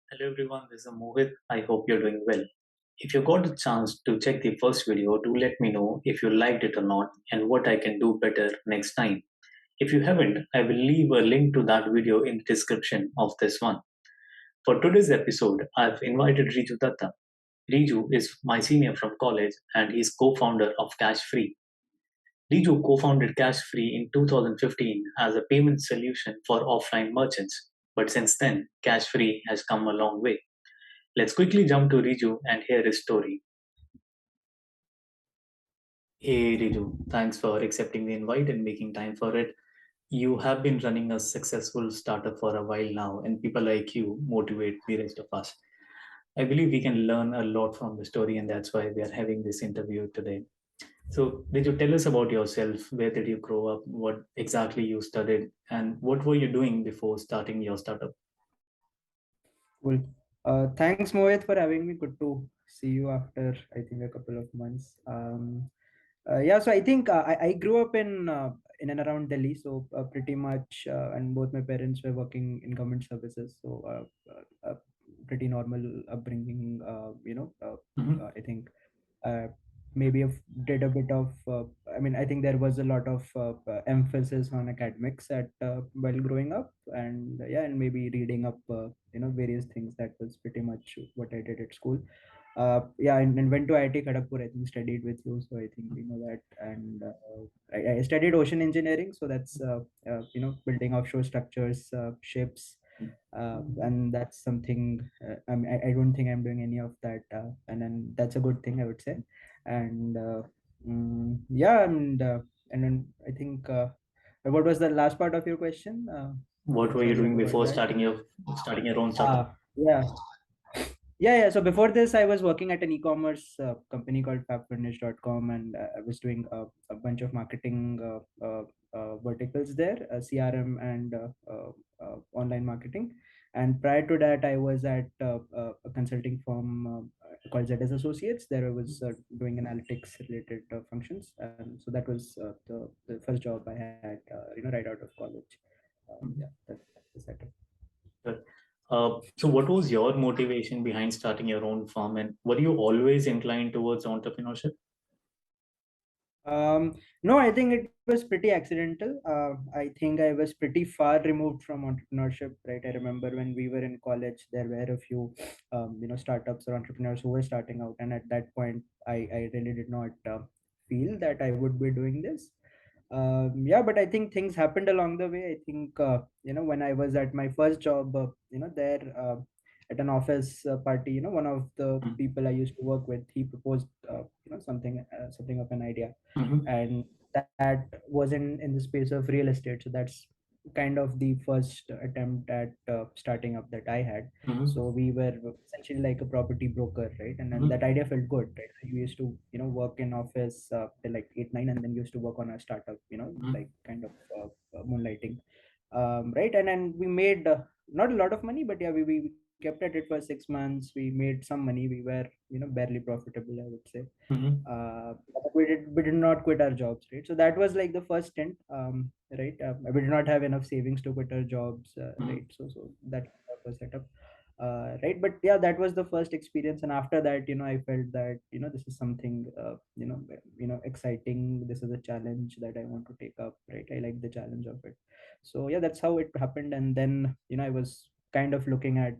Hello everyone, this is Mohit. I hope you're doing well. If you got a chance to check the first video, do let me know if you liked it or not and what I can do better next time. If you haven't, I will leave a link to that video in the description of this one. For today's episode, I've invited Reeju Datta. Reeju is my senior from college and he's co-founder of Cashfree. Reeju co-founded Cashfree in 2015 as a payment solution for offline merchants. But since then, Cashfree has come a long way. Let's quickly jump to Reeju and hear his story. Hey Reeju, thanks for accepting the invite and making time for it. You have been running a successful startup for a while now, and people like you motivate the rest of us. I believe we can learn a lot from the story, and that's why we are having this interview today. So, Reeju, tell us about yourself. Where did you grow up? What exactly you studied? And what were you doing before starting your startup? Cool. Thanks, Mohit, for having me. Good to see you after, I think, a couple of months. Yeah, so I think I grew up in and around Delhi, so pretty much, and both my parents were working in government services, so pretty normal upbringing. Mhm. I think uh, maybe did a bit of I think there was a lot of emphasis on academics at while growing up, and yeah, and maybe reading up various things. That was pretty much what I did at school. Yeah, and went to IIT Kharagpur. I think studied with you, so I think you know that. And I studied ocean engineering, so that's building offshore structures, ships, and that's something. I don't think I'm doing any of that, and then that's a good thing, I would say. And yeah, and then I think what was the last part of your question? What were you Sorry, I doing forgot before that. starting your own startup? Yeah. Yeah. So before this, I was working at an e-commerce company called fabfurnish.com, and I was doing a bunch of marketing verticals there, CRM and online marketing. And prior to that, I was at a consulting firm called ZS Associates. There I was doing analytics related functions, and so that was the first job I had, right out of college. Yeah, that's the setup. Good. So, what was your motivation behind starting your own farm, and were you always inclined towards entrepreneurship? No, I think it was pretty accidental. I think I was pretty far removed from entrepreneurship, right? I remember when we were in college, there were a few, startups or entrepreneurs who were starting out, and at that point, I really did not feel that I would be doing this. Yeah, but I think things happened along the way. I think when I was at my first job, there at an office party, one of the people I used to work with, he proposed something of an idea, Mm-hmm. and that was in the space of real estate. So that's kind of the first attempt at starting up that I had. Mm-hmm. So we were essentially like a property broker, right? And then Mm-hmm. that idea felt good, right? So you used to work in office till like 8 9, and then used to work on a startup, like kind of moonlighting, right? And then we made not a lot of money, but yeah, we kept at it for 6 months. We made some money. We were barely profitable, I would say. Mm-hmm. But we did not quit our jobs, right? So that was like the first stint, right? We did not have enough savings to quit our jobs, Mm-hmm. right? So that was set up, right? But yeah, that was the first experience, and after that, I felt that this is something exciting. This is a challenge that I want to take up, right? I like the challenge of it. So yeah, that's how it happened, and then I was kind of looking at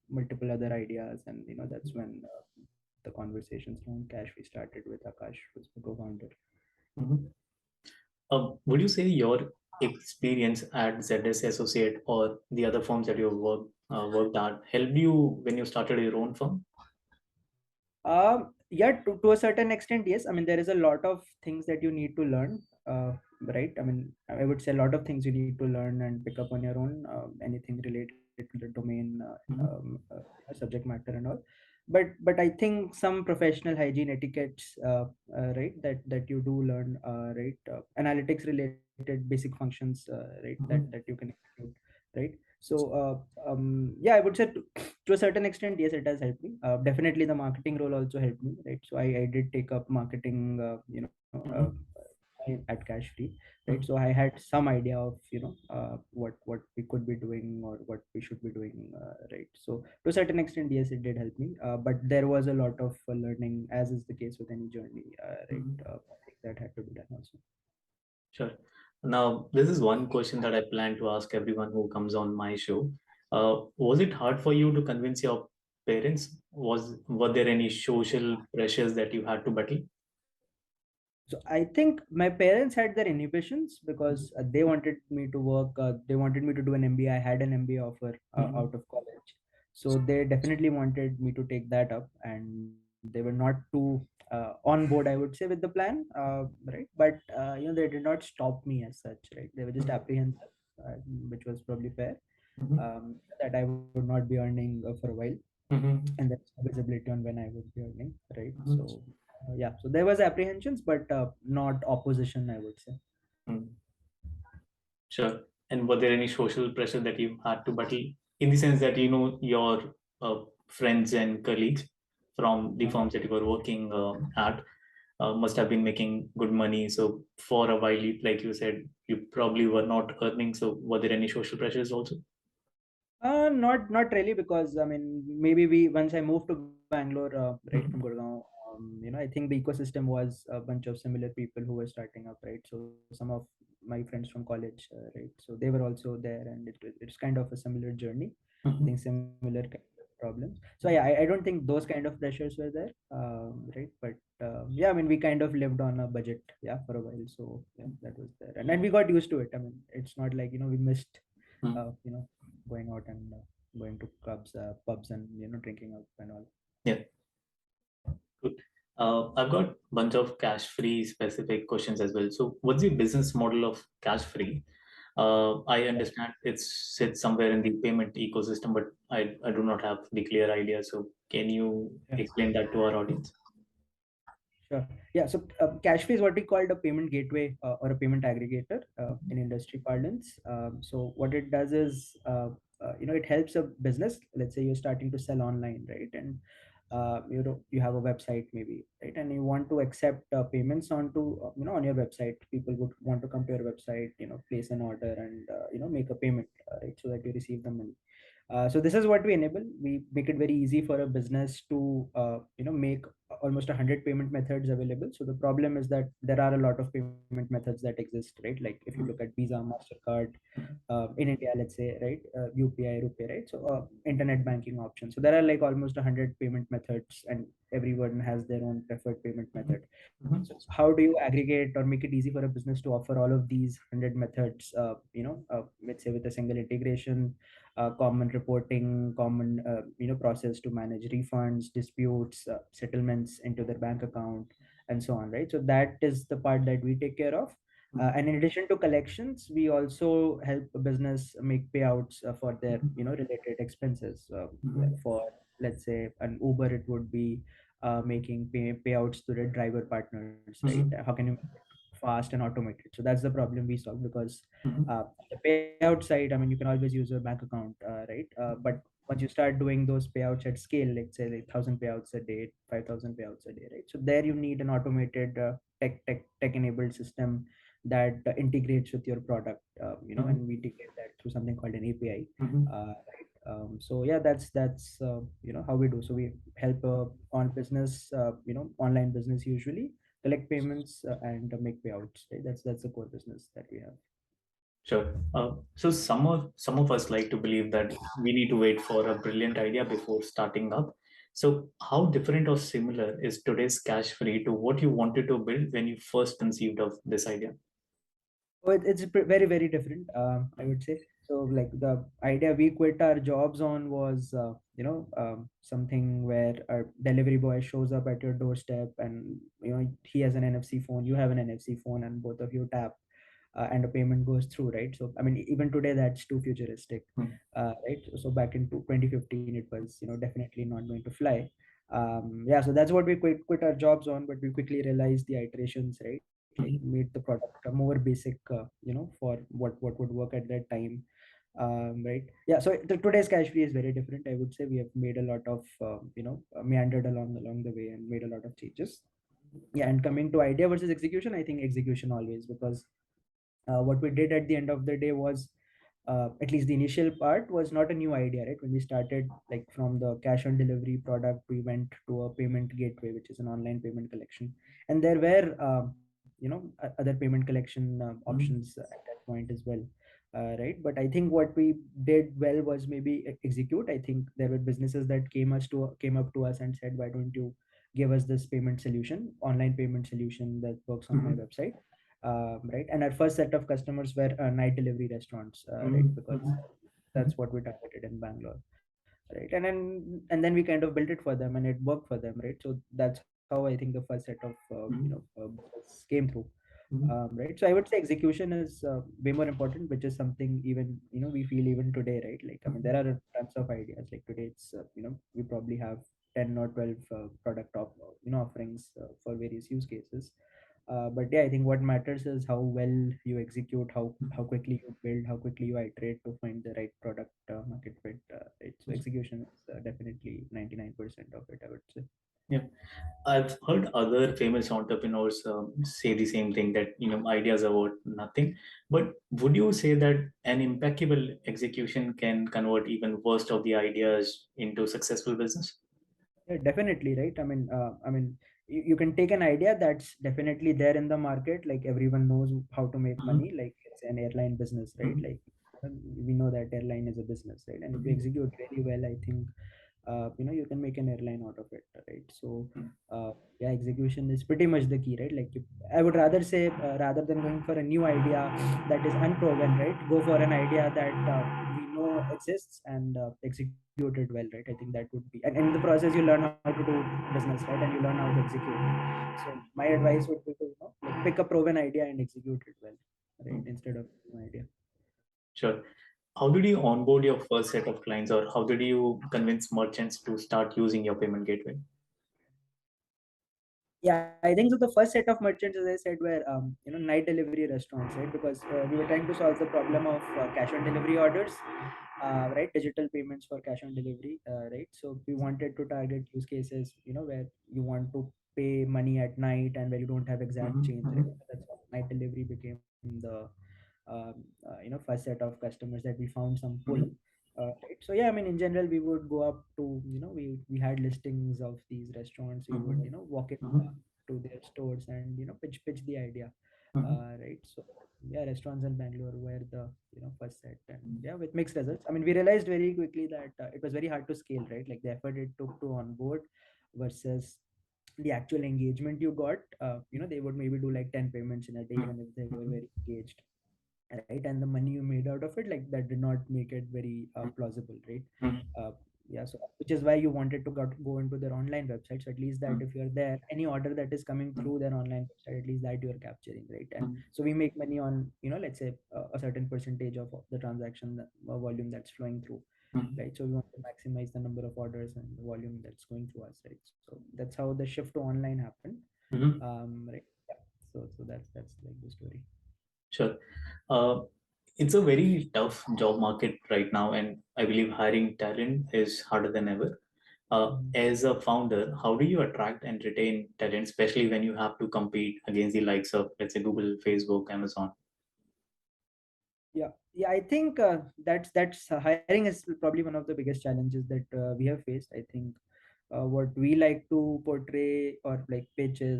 multiple other ideas, and that's when the conversations around cash we started with Akash, who's the co-founder. Mm-hmm. Would you say your experience at ZS Associate or the other firms that you worked at helped you when you started your own firm? Yeah, to a certain extent, yes. I mean, there is a lot of things that you need to learn, right? I mean, I would say a lot of things you need to learn and pick up on your own, anything related to the domain, Mm-hmm. subject matter and all. But I think some professional hygiene etiquettes, right, that you do learn, right, analytics related basic functions, right, that Mm-hmm. you can execute, right. So yeah, I would say to a certain extent, yes, it has helped me. Definitely the marketing role also helped me, right. So I did take up marketing, Mm-hmm. at Cashfree, right? Mhm. So I had some idea of what we could be doing or what we should be doing, right? So to a certain extent, yes, it did help me, but there was a lot of learning, as is the case with any journey, right? Mhm. I think that had to be done also. Sure. Now, this is one question that I plan to ask everyone who comes on my show. Was it hard for you to convince your parents? Were there any social pressures that you had to battle? So I think my parents had their inhibitions because they wanted me to work. They wanted me to do an MBA. I had an MBA offer Mhm. out of college, so they definitely wanted me to take that up, and they were not too on board, I would say, with the plan, right? But they did not stop me as such, right? They were just Mhm. apprehensive, which was probably fair, Mhm. that I would not be earning for a while, Mhm. and there's no visibility on when I would be earning, right? Mhm. So yeah, so there was apprehensions, but not opposition, I would say. Mhm. Sure. And were there any social pressure that you had to battle in the sense that your friends and colleagues from the firms that you were working at must have been making good money. So for a while, like you said, you probably were not earning. So were there any social pressures also? Not really, because I mean, maybe we once I moved to Bangalore, right from Mhm. Gurgaon, I think the ecosystem was a bunch of similar people who were starting up, right? So some of my friends from college, right? So they were also there, and it's kind of a similar journey. I think Mhm. similar kind of problems. So yeah, I don't think those kind of pressures were there, right? But yeah, I mean, we kind of lived on a budget, yeah, for a while. So yeah, that was there, and we got used to it. I mean, it's not like we missed, Mhm. you know going out and going to clubs, pubs, and drinking out and all. Yeah, good. I've got a bunch of cash-free specific questions as well. So what's the business model of cash-free? I understand it sits somewhere in the payment ecosystem, but I do not have the clear idea. So can you Yeah. explain that to our audience? Sure. Yeah. So Cashfree is what we called a payment gateway, or a payment aggregator, in industry parlance. So what it does is, it helps a business. Let's say you're starting to sell online, right? And you have a website maybe, right? And you want to accept payments onto, on your website. People would want to come to your website, place an order, and make a payment, right? So that you receive the money. So this is what we enable. We make it very easy for a business to make almost 100 payment methods available. So the problem is that there are a lot of payment methods that exist, right? Like if you look at Visa, Mastercard, in India, let's say, right? UPI, Rupee, right? So internet banking options. So there are like almost 100 payment methods, and everyone has their own preferred payment Mhm. method. Mhm. So how do you aggregate or make it easy for a business to offer all of these 100 methods, let's say with a single integration, common reporting, common process to manage refunds, disputes, settlements into their bank account, and so on, right? So that is the part that we take care of. Mhm. And in addition to collections, we also help a business make payouts for their Mhm. related expenses. Mhm. For, let's say, an Uber, it would be making payouts to their driver partners, right? Mhm. How can you make it fast and automated? So that's the problem we solve, because Mhm. the payout side, I mean, you can always use your bank account, right? But once you start doing those payouts at scale, let's say like 1,000 payouts a day, 5,000 payouts a day, right? So there you need an automated, tech enabled system that integrates with your product, Mhm. and we integrate that through something called an API, Mhm. right? So yeah, that's how we do. So we help on business, online business usually collect payments, and make payouts, right? That's the core business that we have. Sure. So some of us like to believe that we need to wait for a brilliant idea before starting up. So how different or similar is today's cash free to what you wanted to build when you first conceived of this idea? Oh, it's very, very different, I would say. So, like, the idea we quit our jobs on was, something where a delivery boy shows up at your doorstep, and he has an NFC phone, you have an NFC phone, and both of you tap, and a payment goes through, right? So, I mean, even today, that's too futuristic, Mhm. right? So back in 2015, it was, definitely not going to fly. Yeah, so that's what we quit our jobs on, but we quickly realized the iterations, right? Like made the product more basic, for what would work at that time. Right. Yeah. So today's cash free is very different. I would say we have made a lot of, meandered along the way and made a lot of changes. Yeah, and coming to idea versus execution, I think execution always, because what we did at the end of the day was, at least the initial part was not a new idea, right? When we started, like from the cash on delivery product, we went to a payment gateway, which is an online payment collection, and there were other payment collection options at that point as well, right? But I think what we did well was maybe execute. I think there were businesses that came up to us and said, why don't you give us this payment solution, online payment solution that works on my Mhm. website, right? And our first set of customers were night delivery restaurants, right? Mhm. Because Mhm. that's what we targeted in Bangalore, right? And then we kind of built it for them, and it worked for them, right? So that's how I think the first set of Mhm. business came through, Mhm. right? So I would say execution is way more important, which is something even we feel even today, right? Like, I mean, there are tons of ideas. Like today, it's we probably have 10 or 12 product offerings for various use cases. But yeah, I think what matters is how well you execute, how quickly you build, how quickly you iterate to find the right product market fit. Right? So execution is definitely 99% of it, I would say. Yeah, I've heard other famous entrepreneurs say the same thing, that ideas are worth nothing. But would you say that an impeccable execution can convert even worst of the ideas into successful business? Yeah, definitely, right? I mean, you can take an idea that's definitely there in the market, like everyone knows how to make Mhm. money, like it's an airline business, right? Mhm. Like we know that airline is a business, right? And if you Mhm. execute really well, I think you can make an airline out of it, right? So Mhm. yeah, execution is pretty much the key, right? Like I would rather say, rather than going for a new idea that is unproven, right, go for an idea that we know exists and execute it well, right? I think that would be, and in the process you learn how to do business, right? And you learn how to execute it. So my advice would be to like pick a proven idea and execute it well, right, Mhm. instead of new idea. Sure. How did you onboard your first set of clients, or how did you convince merchants to start using your payment gateway? Yeah, I think so. The first set of merchants, as I said, were night delivery restaurants, right? Because we were trying to solve the problem of cash on delivery orders, right? Digital payments for cash on delivery, right? So we wanted to target use cases, where you want to pay money at night and where you don't have exact Mhm. change, right? Mhm. So that's why night delivery became the first set of customers that we found some pull. Mhm. Right. So yeah, I mean, in general, we would go up to, we had listings of these restaurants. We would, Mhm. walk in Mhm. to their stores and pitch the idea, Mhm. right? So yeah, restaurants in Bangalore were the first set, and yeah, with mixed results. I mean, we realized very quickly that it was very hard to scale, right? Like the effort it took to onboard versus the actual engagement you got. They would maybe do like 10 payments in a day, Mhm. even if they were Mhm. very engaged, right? And the money you made out of it, like that did not make it very plausible, right? Mhm. uh, yeah, so which is why you wanted to go into their online website, so at least that Mhm. if you're there, any order that is coming Mhm. through their online website, at least that you're capturing, right? And Mhm. so we make money on, let's say, a certain percentage of the transaction volume that's flowing through, Mhm. right? So we want to maximize the number of orders and the volume that's going through us, right? So that's how the shift to online happened. Mhm. Right. Yeah. So that's like the story. Sure. Uh, it's a very tough job market right now, and I believe hiring talent is harder than ever. As a founder, how do you attract and retain talent, especially when you have to compete against the likes of, let's say, Google, Facebook, Amazon? Yeah, I think that's hiring is probably one of the biggest challenges that we have faced. I think what we like to portray or like pitch is,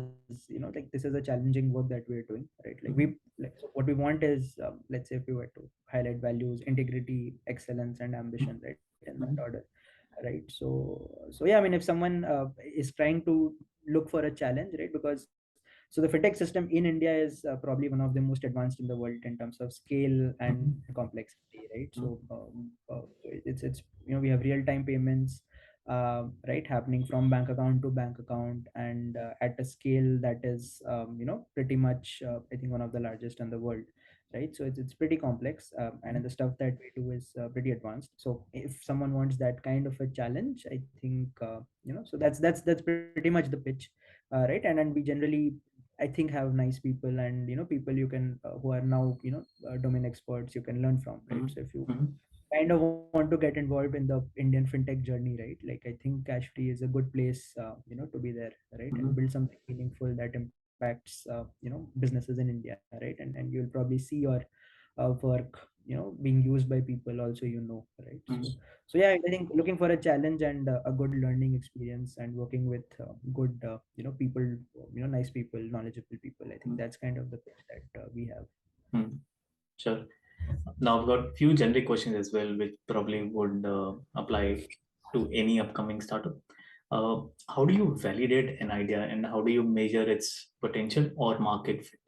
like this is a challenging work that we're doing, right? Like Mhm. so what we want is, let's say if we were to highlight values, integrity, excellence, and Mhm. ambition, right, in that Mhm. order, right? So yeah, I mean, if someone is trying to look for a challenge, right? Because so the fintech system in India is probably one of the most advanced in the world in terms of scale and Mhm. complexity, right? So Mhm. it's we have real time payments, right, happening from bank account to bank account, and at a scale that is pretty much, I think, one of the largest in the world, right? So it's pretty complex, and then the stuff that we do is pretty advanced. So if someone wants that kind of a challenge, I think so that's pretty much the pitch, right? And we generally, I think, have nice people, and people you can who are now domain experts you can learn from, right? Mhm. So if you Mhm. kind of want to get involved in the Indian fintech journey, right? Like I think Cashfree is a good place, to be there, right, and Mhm. build something meaningful that impacts, businesses in India, right, and you'll probably see your work, being used by people also, right. So, Mhm. yeah, I think looking for a challenge and a good learning experience and working with good, people, nice people, knowledgeable people. I think Mhm. that's kind of the pitch that we have. Mhm. Sure. Now I've got few generic questions as well, which probably would apply to any upcoming startup. How do you validate an idea, and how do you measure its potential or market fit?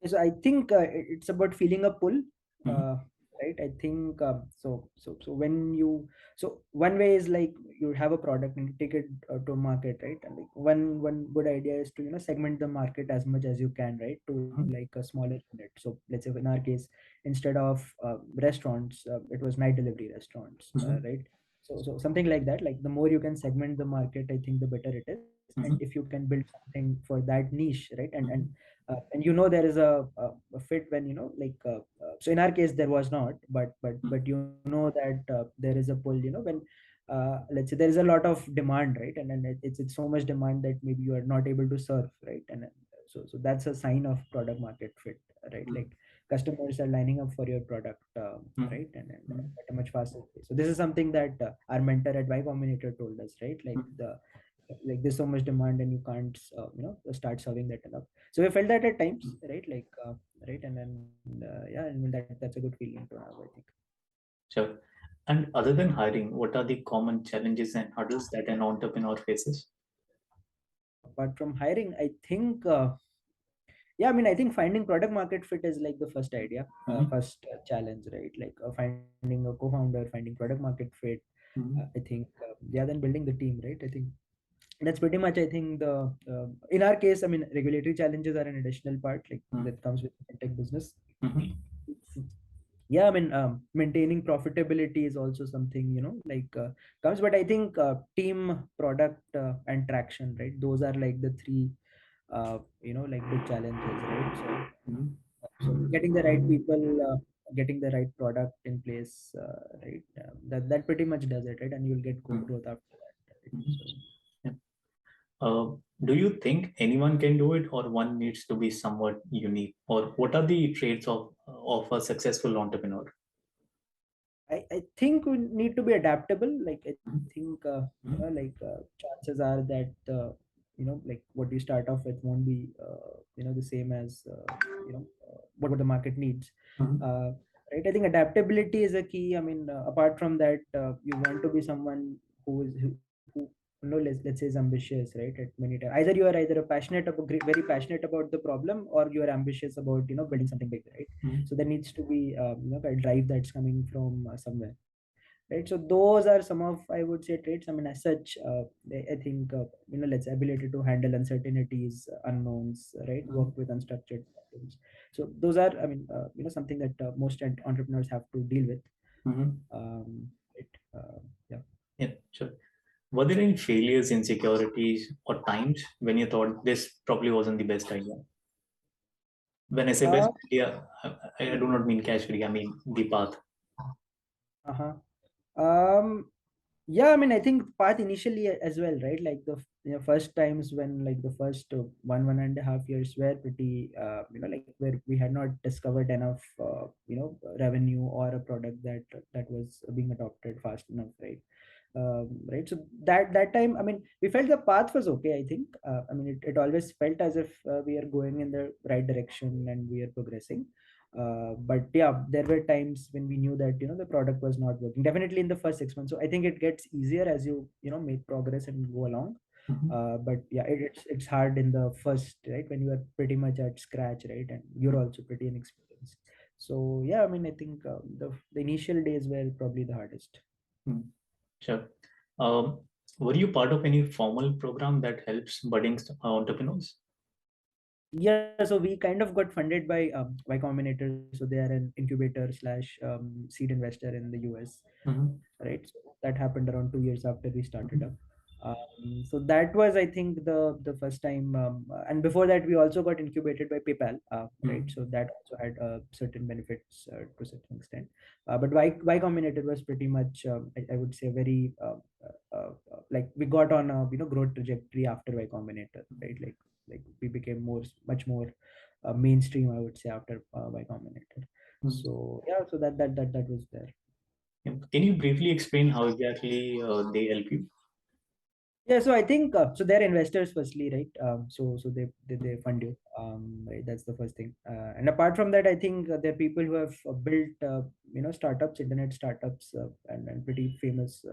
So I think it's about feeling a pull, Mhm. uh, right? I think so when you, so one way is like you have a product and you take it to market, right? And like one good idea is to segment the market as much as you can, right? To like Mhm. a smaller unit. So let's say in our case, instead of restaurants, it was night delivery restaurants, Mhm. right? So something like that. Like the more you can segment the market, I think the better it is. And if you Mhm. can build something for that niche, right? Mhm. And there is a fit when so in our case there was not, but there is a pull when let's say there is a lot of demand, right, and then it's so much demand that maybe you are not able to serve, right, and then, so that's a sign of product market fit, right, Mhm. like customers are lining up for your product, Mhm. right, and Mhm. at a much faster pace. So this is something that our mentor at Y Combinator told us, right, Mhm. like there's so much demand and you can't start serving that enough. So we felt that at times, Mhm. right, right, and then yeah, and that's a good feeling to have, I think. Sure. And other than hiring, what are the common challenges and hurdles that an entrepreneur faces? Apart from hiring, I think yeah, I mean, I think finding product market fit is like the first idea, Mhm. first challenge, right, like finding a co-founder, finding product market fit. I Mhm. think yeah, then building the team, right, I think that's pretty much, I think, the in our case, I mean, regulatory challenges are an additional part like Mhm. that comes with tech business. Mhm. Yeah, I mean, maintaining profitability is also something, comes, but I think team, product, and traction, right, those are like the three like big challenges, right. Mhm. So getting the right people, getting the right product in place, right, that pretty much does it, right, and you'll get growth Mhm. after that, right? Mhm. So Yeah. Do you think anyone can do it, or one needs to be somewhat unique? Or what are the traits of a successful entrepreneur? I think we need to be adaptable. Like I Mhm. think chances are that like what you start off with won't be the same as what the market needs. Mhm. Uh, right. I think adaptability is a key. I mean, apart from that, you want to be someone who let's say is ambitious, right? At many times, either you are either a passionate about very passionate about the problem, or you are ambitious about building something big, right? Mhm. So there needs to be a drive that's coming from somewhere, right? So those are some of, I would say, traits. I mean, as such, I think let's say ability to handle uncertainties, unknowns, right, work Mhm. with unstructured problems. So those are, I mean, something that most entrepreneurs have to deal with. Mhm. Right. Yeah. Yeah, sure. Were there any failures, insecurities, or times when you thought this probably wasn't the best idea? When I say uh, best idea, I do not mean cash free. I mean the path. uh-huh. um Yeah, I mean, I think path initially as well, right? Like the first times when like the first 1.5 years were pretty, like where we had not discovered enough, revenue or a product that was being adopted fast enough, right? Right. So that time, I mean, we felt the path was okay. I think, I mean, it always felt as if we are going in the right direction and we are progressing, but yeah, there were times when we knew that the product was not working, definitely in the first 6 months. So I think it gets easier as you make progress and go along, Mhm. but yeah, it's hard in the first, right, when you are pretty much at scratch, right, and you're also pretty inexperienced. So yeah, I mean, I think the initial days were probably the hardest. Mhm. Sure. Um, were you part of any formal program that helps budding entrepreneurs? Yeah, so we kind of got funded by Y Combinator. So they are an incubator slash seed investor in the US, Mhm. right? So that happened around 2 years after we started Mhm. up. So that was, I think, the first time. And before that, we also got incubated by PayPal, right? Mm-hmm. So that also had certain benefits to a certain extent. But Y Combinator was pretty much, I would say, very like we got on a growth trajectory after Y Combinator, right? Like we became much more mainstream, I would say, after Y Combinator. So yeah, so that was there. Can you briefly explain how exactly they help you? Yeah, so I think so they're investors firstly, right? So they fund you, right? That's the first thing. And apart from that, I think they're people who have built startups, internet startups, and pretty famous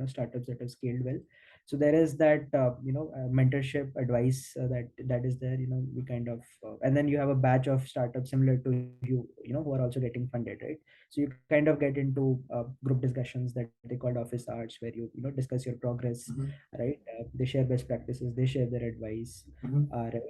startups that have scaled well. So there is that mentorship advice that is there. We kind of and then you have a batch of startups similar to you who are also getting funded, right? So you kind of get into group discussions that they called office hours, where you discuss your progress, Mm-hmm. right? They share best practices, they share their advice, Mm-hmm. right?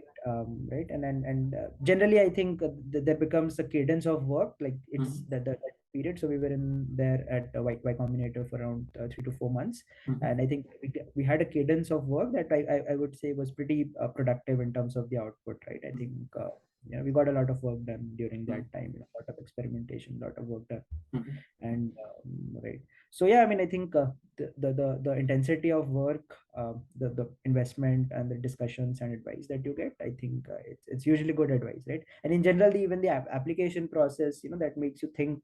Right, and generally, I think there becomes a cadence of work, like it's Mm-hmm. that period. So we were in there at Y Combinator for around 3 to 4 months, and I think we had a cadence of work that I would say was pretty productive in terms of the output, right? I think we got a lot of work done during that time, a lot of experimentation, a lot of work done, Mm-hmm. and right. So yeah, I mean, I think the intensity of work, the investment and the discussions and advice that you get, I think it's usually good advice, right? And in general, even the application process, that makes you think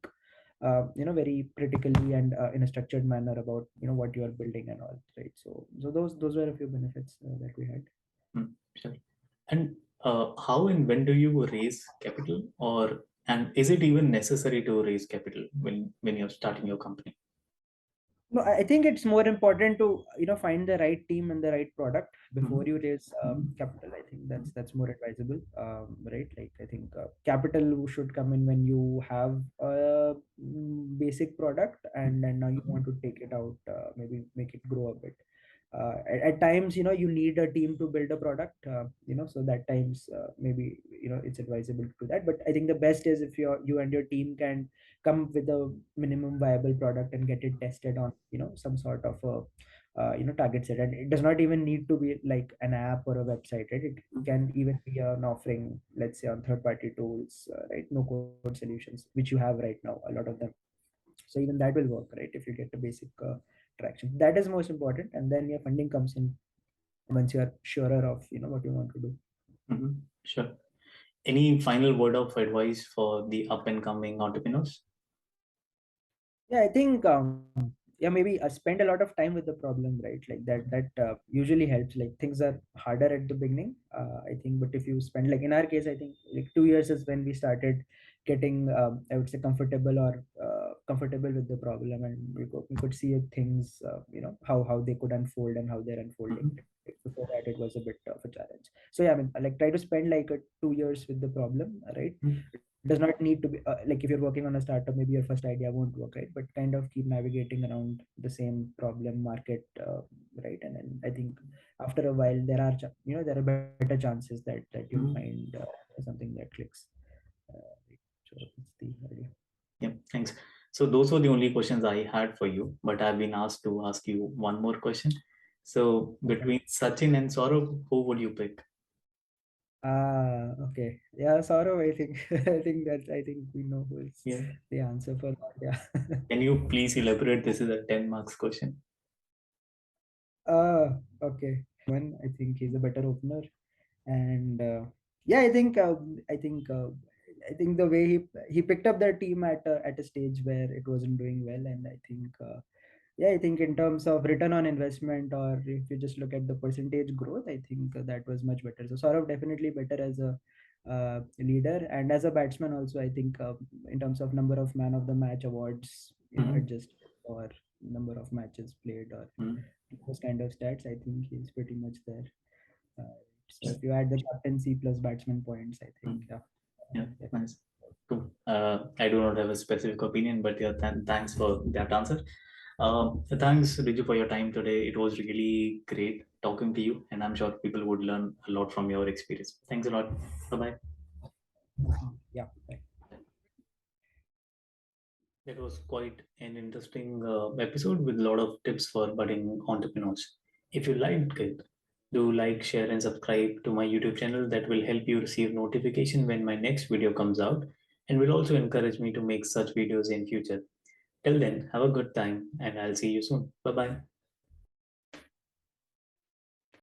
very critically and in a structured manner about what you are building and all, right? So those were a few benefits that we had. Mm, sure. And how and when do you raise capital, or and is it even necessary to raise capital when you're starting your company? No, I think it's more important to find the right team and the right product before Mm-hmm. you raise capital. I think that's more advisable, right? Like I think capital should come in when you have a basic product, and then now you want to take it out, maybe make it grow a bit. At times, you need a team to build a product, so that times maybe it's advisable to do that. But I think the best is if you and your team can come up with a minimum viable product and get it tested on some sort of a target set. And it does not even need to be like an app or a website, right? It can even be an offering, let's say, on third party tools, right? No code solutions, which you have right now, a lot of them. So even that will work, right? If you get a basic traction, that is most important, and then your funding comes in once you are surer of what you want to do. Mm-hmm. Sure. Any final word of advice for the up and coming entrepreneurs? Yeah, I think yeah, maybe spend a lot of time with the problem, right? Like that usually helps. Like things are harder at the beginning, I think, but if you spend, like in our case, I think like 2 years is when we started getting I would say comfortable with the problem, and we could see things how they could unfold and how they're unfolding. Mm-hmm. Before that, it was a bit of a challenge. So yeah, I mean, like try to spend like 2 years with the problem, right? Does not need to be like if you're working on a startup, maybe your first idea won't work, right? But kind of keep navigating around the same problem market, right? And then I think after a while there are there are better chances that you'll Mm-hmm. find something that clicks. Right. So it's the idea. Yeah, thanks. So those were the only questions I had for you, but I've been asked to ask you one more question. So Okay. between Sachin and Saurabh, who would you pick? Okay. Yeah, Saurav, I think I think we know who is Yeah. the answer for that. Yeah. Can you please elaborate? This is a 10 marks question. Okay. I think he's a better opener, and yeah, I think the way he picked up their team at a stage where it wasn't doing well, and I think yeah, I think in terms of return on investment, or if you just look at the percentage growth, I think that was much better. So Saurav definitely better as a leader, and as a batsman also. I think in terms of number of man of the match awards, Mm-hmm. adjust or number of matches played or Mm-hmm. those kind of stats, I think he's pretty much there. Uh, so if you add the captaincy plus batsman points, I think yeah, Yeah, yeah. nice. Cool. I do not have a specific opinion, but yeah, thanks for that answer. Thanks, Riju, for your time today. It was really great talking to you, and I'm sure people would learn a lot from your experience. Thanks a lot. Bye bye. Yeah. That was quite an interesting episode with a lot of tips for budding entrepreneurs. If you liked it, do like, share, and subscribe to my YouTube channel. That will help you receive notification when my next video comes out and will also encourage me to make such videos in future. Till then, have a good time and I'll see you soon. Bye bye.